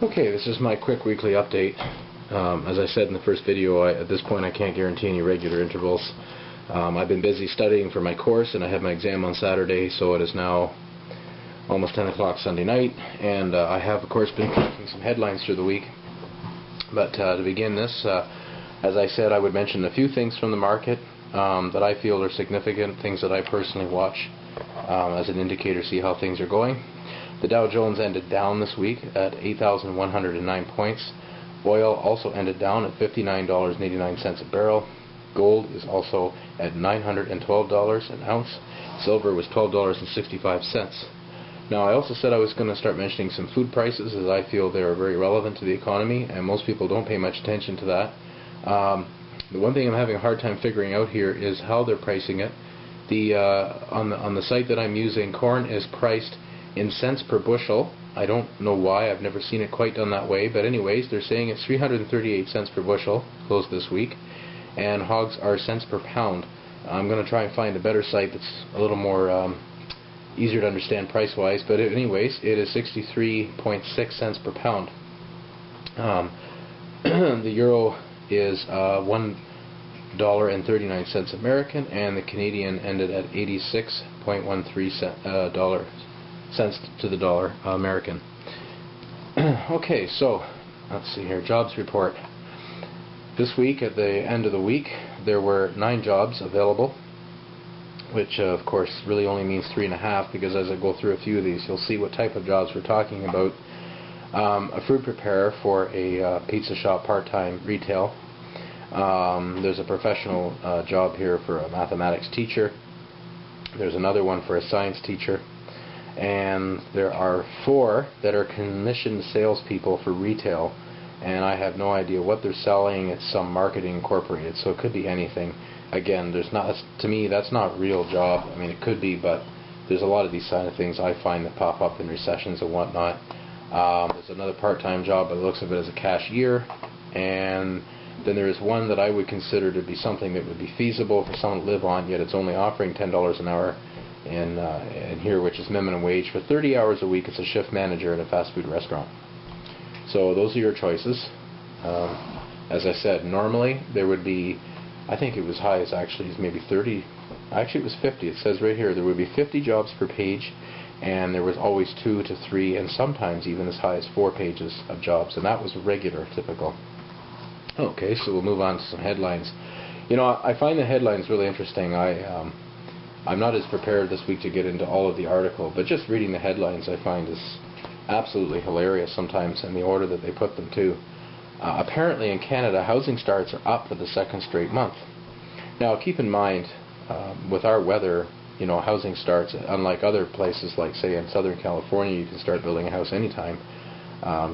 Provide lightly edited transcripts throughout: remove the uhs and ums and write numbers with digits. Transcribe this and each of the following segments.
Okay, this is my quick weekly update. As I said in the first video, at this point I can't guarantee any regular intervals. I've been busy studying for my course, and I have my exam on Saturday, so it is now almost 10 o'clock Sunday night, and I have of course been tracking some headlines through the week. But to begin this, as I said, I would mention a few things from the market that I feel are significant, things that I personally watch as an indicator, see how things are going. The Dow Jones ended down this week at 8,109 points. Oil also ended down at $59.89 a barrel. Gold is also at $912 an ounce. Silver was $12.65. Now, I also said I was going to start mentioning some food prices, as I feel they are very relevant to the economy, and most people don't pay much attention to that. The one thing I'm having a hard time figuring out here is how they're pricing it. On the site that I'm using, corn is priced in cents per bushel. I don't know why. I've never seen it quite done that way, but anyways, they're saying it's 338 cents per bushel closed this week, and hogs are cents per pound. I'm going to try and find a better site that's a little more easier to understand price-wise, but anyways, it is 63.6 cents per pound. The euro is $1.39 American, and the Canadian ended at 86.13 cents to the dollar American. Okay, so let's see here. Jobs report. This week, at the end of the week, there were 9 jobs available, which of course really only means 3.5, because as I go through a few of these, you'll see what type of jobs we're talking about. A food preparer for a pizza shop, part-time retail. There's a professional job here for a mathematics teacher. There's another one for a science teacher. And there are 4 that are commissioned salespeople for retail, and I have no idea what they're selling. It's some marketing incorporated, so it could be anything. Again, to me, that's not a real job. I mean, it could be, but there's a lot of these kind of things I find that pop up in recessions and whatnot. There's another part-time job, by the looks of it, as a cashier, and then there is one that I would consider to be something that would be feasible for someone to live on, yet it's only offering $10 an hour in here, which is minimum wage. For 30 hours a week, it's a shift manager at a fast food restaurant. So those are your choices. As I said, normally there would be, I think it was high as actually maybe 30, actually it was 50. It says right here there would be 50 jobs per page, and there was always 2 to 3 and sometimes even as high as 4 pages of jobs, and that was regular, typical. Okay, so we'll move on to some headlines. You know, I find the headlines really interesting. I'm not as prepared this week to get into all of the article, but just reading the headlines I find is absolutely hilarious sometimes, in the order that they put them too. Apparently in Canada, housing starts are up for the 2nd straight month. Now keep in mind, with our weather, you know, housing starts, unlike other places like say in Southern California, you can start building a house anytime.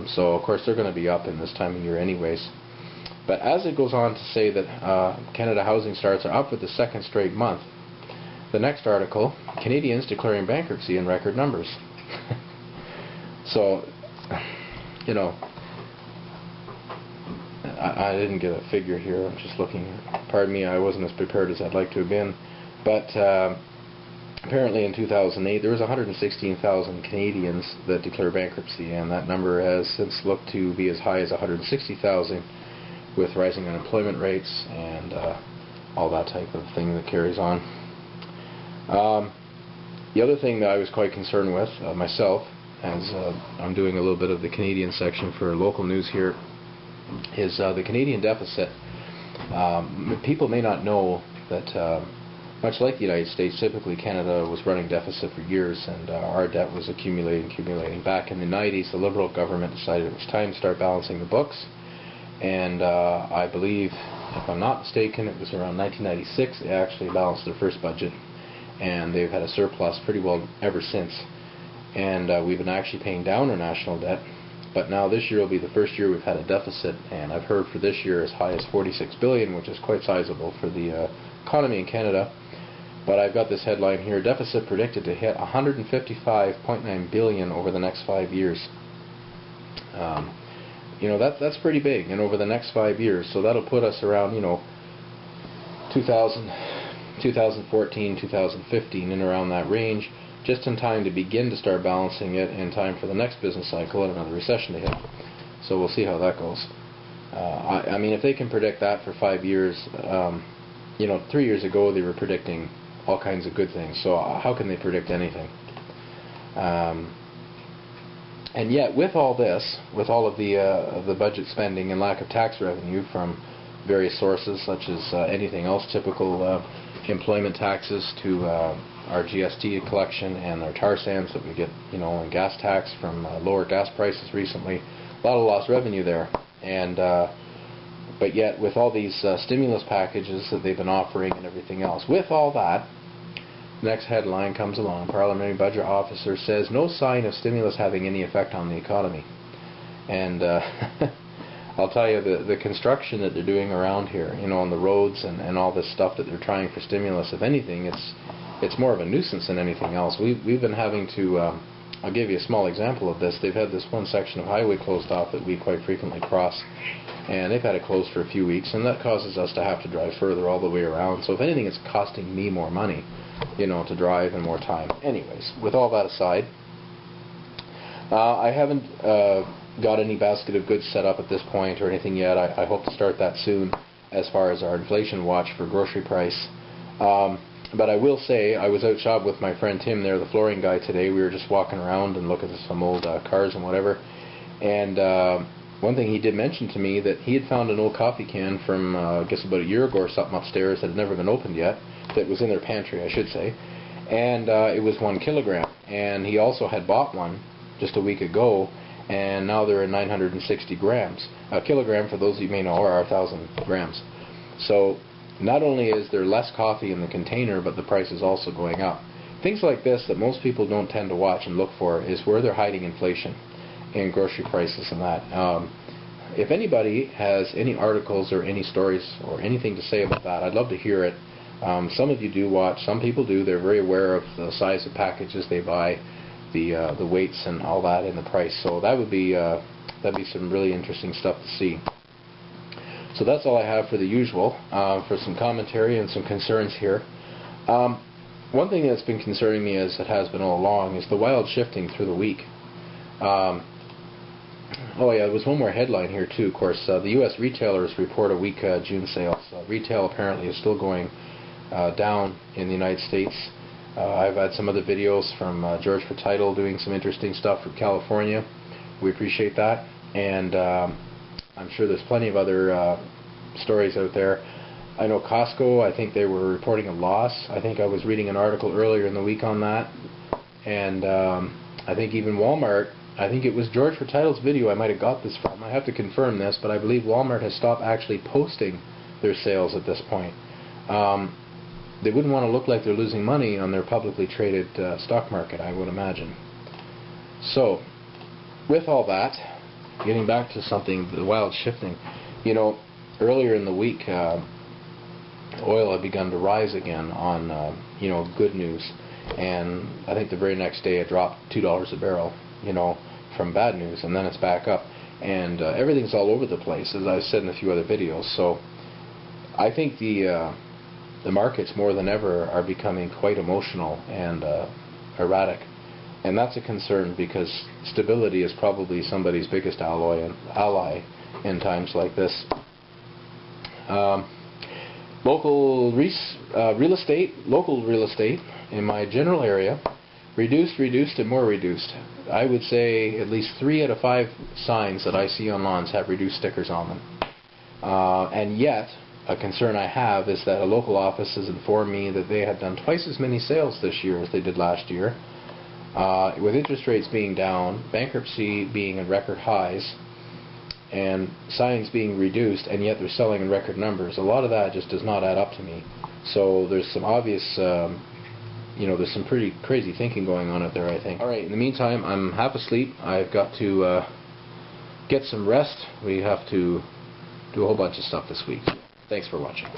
So of course they're going to be up in this time of year anyways. But as it goes on to say that Canada housing starts are up for the 2nd straight month, the next article, Canadians declaring bankruptcy in record numbers. So, you know, I didn't get a figure here. I'm just looking. Pardon me, I wasn't as prepared as I'd like to have been. But apparently in 2008, there was 116,000 Canadians that declared bankruptcy, and that number has since looked to be as high as 160,000, with rising unemployment rates and all that type of thing that carries on. The other thing that I was quite concerned with myself, as I'm doing a little bit of the Canadian section for local news here, is the Canadian deficit. People may not know that much like the United States, typically Canada was running deficit for years, and our debt was accumulating. Back in the 90s, the Liberal government decided it was time to start balancing the books, and I believe, if I'm not mistaken, it was around 1996 they actually balanced their first budget, and they've had a surplus pretty well ever since. And we've been actually paying down our national debt, but now this year will be the first year we've had a deficit, and I've heard for this year as high as $46 billion, which is quite sizable for the economy in Canada. But I've got this headline here: deficit predicted to hit $155.9 billion over the next 5 years. You know, that's pretty big, and over the next 5 years, so that'll put us around, you know, 2014, 2015, and around that range, just in time to begin to start balancing it in time for the next business cycle and another recession to hit. So we'll see how that goes. I mean, if they can predict that for 5 years, 3 years ago they were predicting all kinds of good things. So how can they predict anything? And yet, with all this, with all of the budget spending and lack of tax revenue from various sources, such as anything else, typical employment taxes to our GST collection and our tar sands that we get, and gas tax from lower gas prices recently, a lot of lost revenue there. And but yet, with all these stimulus packages that they've been offering and everything else, with all that, next headline comes along. Parliamentary Budget Officer says no sign of stimulus having any effect on the economy. And I'll tell you, the construction that they're doing around here, on the roads and all this stuff that they're trying for stimulus, if anything, it's more of a nuisance than anything else. We've been having to, I'll give you a small example of this. They've had this one section of highway closed off that we quite frequently cross, and they've had it closed for a few weeks, and that causes us to have to drive further all the way around. So if anything, it's costing me more money, to drive and more time. Anyways, with all that aside, I haven't got any basket of goods set up at this point or anything yet. I hope to start that soon as far as our inflation watch for grocery price. But I will say, I was out shop with my friend Tim there, the flooring guy, today. We were just walking around and looking at some old cars and whatever. And one thing he did mention to me, that he had found an old coffee can from, I guess about a year ago or something upstairs that had never been opened yet, that was in their pantry, I should say. And it was 1 kilogram. And he also had bought one just a week ago, and now they're at 960 grams. A kilogram, for those of you may know, are 1,000 grams. So not only is there less coffee in the container, but the price is also going up. Things like this that most people don't tend to watch and look for is where they're hiding inflation in grocery prices and that. If anybody has any articles or any stories or anything to say about that, I'd love to hear it. Some of you do watch, some people do. They're very aware of the size of packages they buy, the weights and all that, and the price. So that would be that'd be some really interesting stuff to see. So that's all I have for the usual, for some commentary and some concerns here. One thing that's been concerning me, as it has been all along, is the wild shifting through the week. Oh yeah, there was one more headline here too, of course. The U.S. retailers report a weak June sales. Retail apparently is still going down in the United States. I've had some other videos from George for Title doing some interesting stuff from California. We appreciate that. And I'm sure there's plenty of other stories out there. I know Costco, I think they were reporting a loss. I think I was reading an article earlier in the week on that. And I think even Walmart, I think it was George for Title's video I might have got this from. I have to confirm this, but I believe Walmart has stopped actually posting their sales at this point. They wouldn't want to look like they're losing money on their publicly traded stock market, I would imagine. So, with all that, getting back to something, the wild shifting, earlier in the week, oil had begun to rise again on, good news. And I think the very next day it dropped $2 a barrel, from bad news, and then it's back up. And everything's all over the place, as I've said in a few other videos. So I think the markets, more than ever, are becoming quite emotional and erratic. And that's a concern, because stability is probably somebody's biggest ally in times like this. Local real estate in my general area, reduced, and more reduced. I would say at least 3 out of 5 signs that I see on lawns have reduced stickers on them. And yet, a concern I have is that a local office has informed me that they have done twice as many sales this year as they did last year. With interest rates being down, bankruptcy being at record highs, and signs being reduced, and yet they're selling in record numbers. A lot of that just does not add up to me. So there's some obvious, there's some pretty crazy thinking going on out there, I think. Alright, in the meantime, I'm half asleep. I've got to get some rest. We have to do a whole bunch of stuff this week. Thanks for watching.